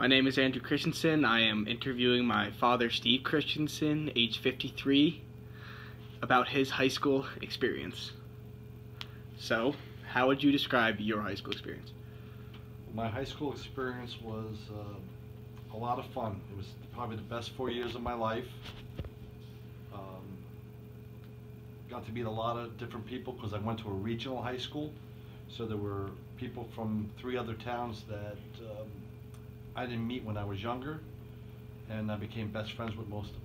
My name is Andrew Christensen. I am interviewing my father, Steve Christensen, age 53, about his high school experience. So, how would you describe your high school experience? My high school experience was a lot of fun. It was probably the best 4 years of my life. Got to meet a lot of different people because I went to a regional high school. So there were people from 3 other towns that I didn't meet when I was younger, and I became best friends with most of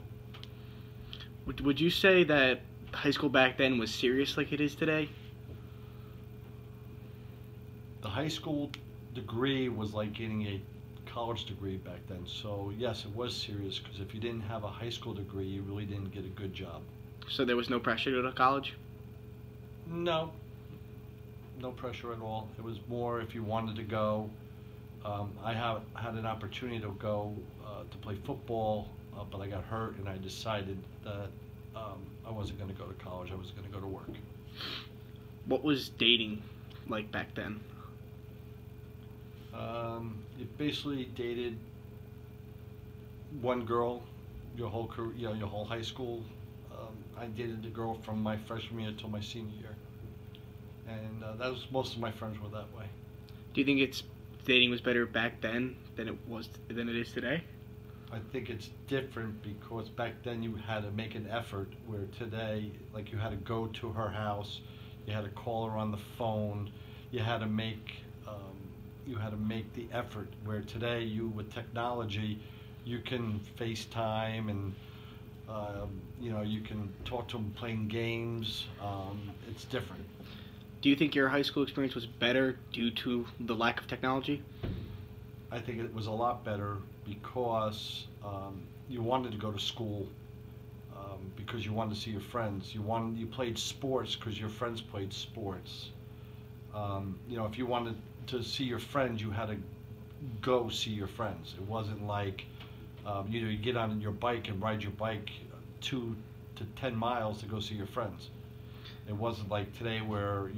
them. Would you say that high school back then was serious like it is today? The high school degree was like getting a college degree back then. So yes, it was serious because if you didn't have a high school degree, you really didn't get a good job. So there was no pressure to go to college? No, no pressure at all. It was more if you wanted to go. I had an opportunity to go to play football, but I got hurt, and I decided that I wasn't going to go to college. I was going to go to work. What was dating like back then? You basically dated one girl your whole career, your whole high school. I dated the girl from my freshman year till my senior year, and that was most of my friends were that way. Do you think dating was better back then than it is today? I think it's different because back then you had to make an effort, where today, like, you had to go to her house, you had to call her on the phone, you had to make the effort. Where today, with technology, you can FaceTime and you can talk to them playing games. It's different. Do you think your high school experience was better due to the lack of technology? I think it was a lot better because you wanted to go to school because you wanted to see your friends. You played sports because your friends played sports. If you wanted to see your friends, you had to go see your friends. It wasn't like you get on your bike and ride your bike 2 to 10 miles to go see your friends. It wasn't like today where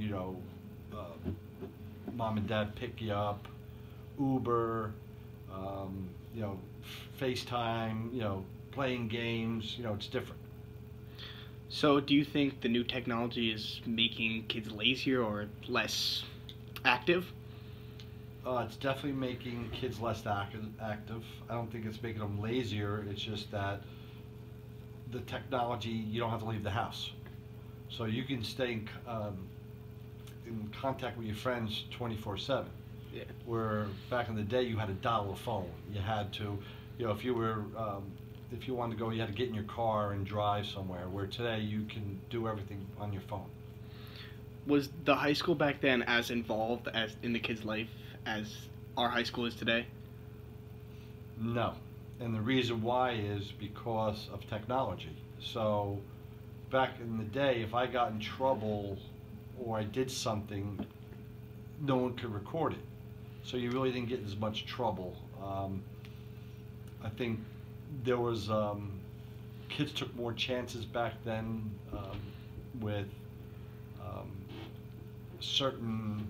mom and dad pick you up, Uber, FaceTime, playing games. It's different. So do you think the new technology is making kids lazier or less active? It's definitely making kids less active. I don't think it's making them lazier. It's just that the technology, you don't have to leave the house. So you can stay in contact with your friends 24/7. Yeah. Where back in the day, you had to dial a phone. You had to, if you wanted to go, you had to get in your car and drive somewhere. Where today, you can do everything on your phone. Was the high school back then as involved as in the kid's life as our high school is today? No. And the reason why is because of technology. So back in the day, if I got in trouble or I did something, no one could record it. So you really didn't get as much trouble. I think there was kids took more chances back then with certain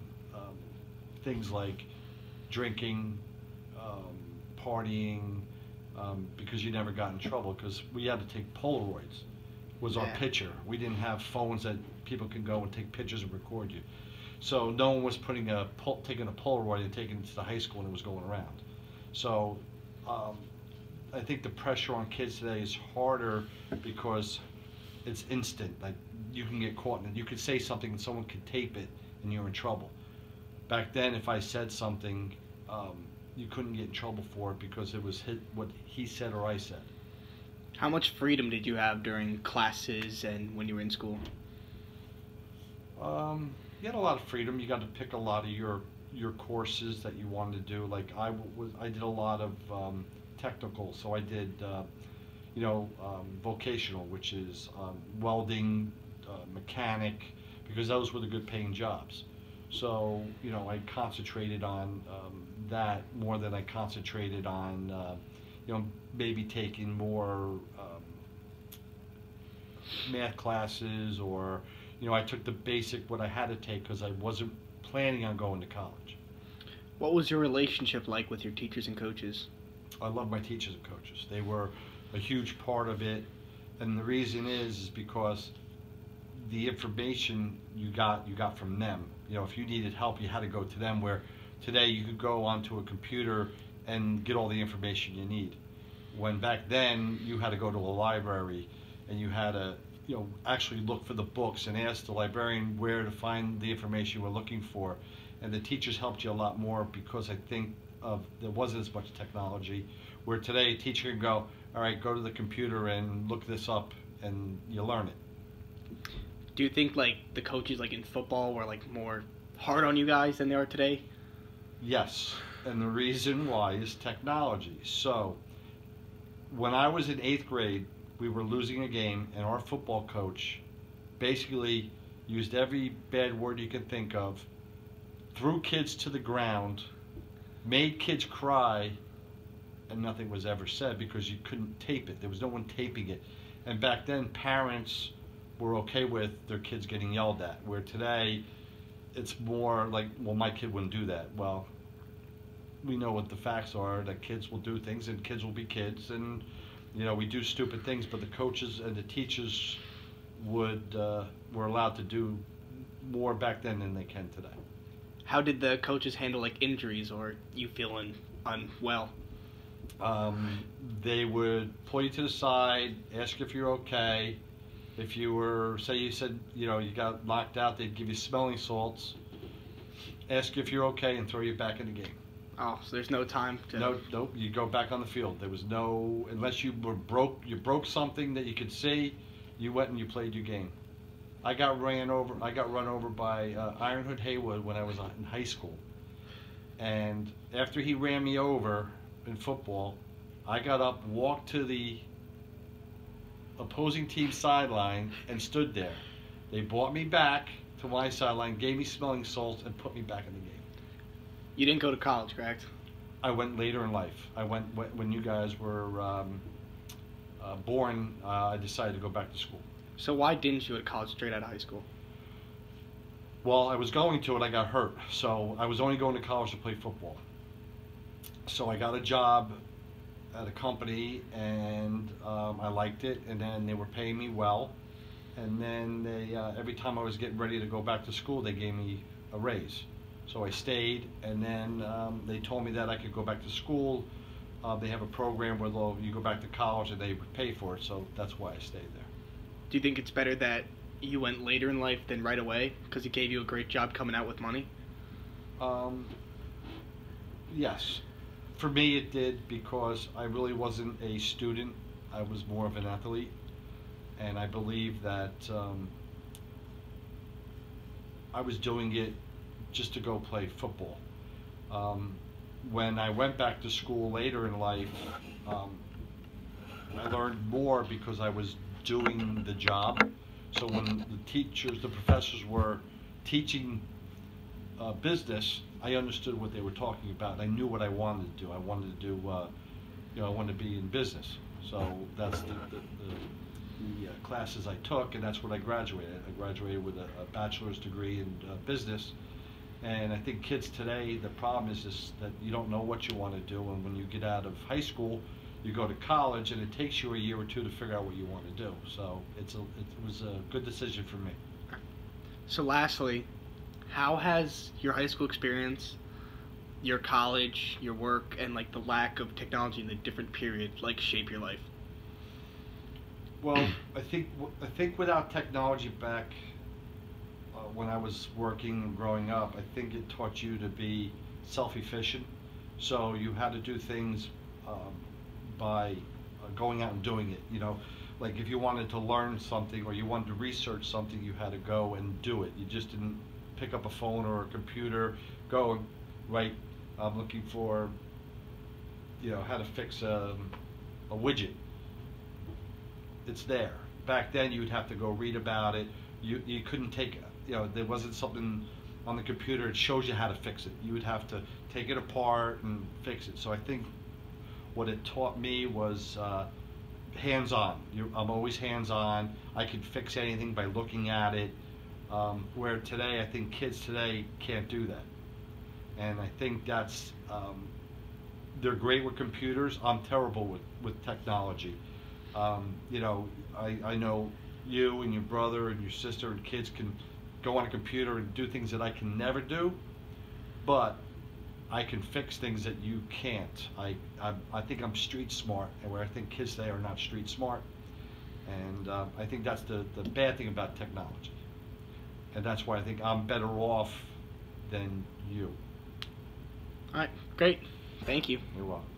things like drinking, partying, because you never got in trouble because we had to take Polaroids. Was our picture. We didn't have phones that people can go and take pictures and record you. So no one was taking a Polaroid and taking it to the high school and it was going around. So I think the pressure on kids today is harder because it's instant. Like, you can get caught and you could say something and someone could tape it and you're in trouble. Back then, if I said something, you couldn't get in trouble for it because it was what he said or I said. How much freedom did you have during classes and when you were in school? You had a lot of freedom. You got to pick a lot of your courses that you wanted to do. Like I did a lot of technical, so I did vocational, which is welding, mechanic, because those were the good paying jobs. So I concentrated on that more than I concentrated on maybe taking more math classes, or I took the basic what I had to take because I wasn't planning on going to college. What was your relationship like with your teachers and coaches? I love my teachers and coaches. They were a huge part of it, and the reason is because the information you got from them. You know, if you needed help, you had to go to them. Where today you could go onto a computer and get all the information you need. When back then you had to go to a library and you had to, you know, actually look for the books and ask the librarian where to find the information you were looking for. And the teachers helped you a lot more because I think there wasn't as much technology. Where today a teacher can go, all right, go to the computer and look this up, and you learn it. Do you think like the coaches like in football were like more hard on you guys than they are today? Yes, and the reason why is technology. So when I was in 8th grade, we were losing a game, and our football coach basically used every bad word you could think of, threw kids to the ground, made kids cry, and nothing was ever said because you couldn't tape it. There was no one taping it. And back then, parents were okay with their kids getting yelled at, where today it's more like, well, my kid wouldn't do that. Well, we know what the facts are, that kids will do things and kids will be kids, and you know, we do stupid things, but the coaches and the teachers were allowed to do more back then than they can today. How did the coaches handle like injuries or you feeling unwell? They would pull you to the side, ask if you're okay. If you were, say you said, you know, you got knocked out, they'd give you smelling salts, ask if you're okay, and throw you back in the game. Oh, so there's no time to... Nope, you go back on the field. There was no, unless you broke something that you could see, you went and you played your game. I got run over by Iron Hood Haywood when I was in high school. And after he ran me over in football, I got up, walked to the opposing team sideline, and stood there. They brought me back to my sideline, gave me smelling salts, and put me back in the game. You didn't go to college, correct? I went later in life. I went when you guys were born. I decided to go back to school. So why didn't you go to college straight out of high school? Well, I was going to, and I got hurt. So I was only going to college to play football. So I got a job at a company, and I liked it, and then they were paying me well. And then they, every time I was getting ready to go back to school, they gave me a raise. So I stayed, and then they told me that I could go back to school. They have a program where you go back to college and they would pay for it, so that's why I stayed there. Do you think it's better that you went later in life than right away because it gave you a great job coming out with money? Yes. For me it did, because I really wasn't a student. I was more of an athlete, and I believe that I was doing it just to go play football. When I went back to school later in life, I learned more because I was doing the job. So when the professors were teaching business, I understood what they were talking about. I knew what I wanted to do. I wanted to do, I wanted to be in business. So that's the classes I took, and that's what I graduated. I graduated with a bachelor's degree in business. And I think kids today, the problem is that you don't know what you want to do, and when you get out of high school, you go to college, and it takes you a year or two to figure out what you want to do. So it was a good decision for me. So lastly, how has your high school experience, your college, your work, and like the lack of technology in the different period like shape your life? Well, I think without technology back when I was working and growing up, I think it taught you to be self-efficient. So you had to do things by going out and doing it. You know, like if you wanted to learn something or you wanted to research something, you had to go and do it. You just didn't pick up a phone or a computer, go and write, I'm looking for, how to fix a widget. It's there. Back then you'd have to go read about it. You couldn't take, there wasn't something on the computer, it shows you how to fix it. You would have to take it apart and fix it. So I think what it taught me was hands-on. I'm always hands-on. I could fix anything by looking at it. Where today, I think kids today can't do that. and I think that's they're great with computers. I'm terrible with technology. You know, I know you and your brother and your sister and kids can go on a computer and do things that I can never do, but I can fix things that you can't. I think I'm street smart, and where I think kids today are not street smart, and I think that's the bad thing about technology, and that's why I think I'm better off than you. All right, great. Thank you. You're welcome.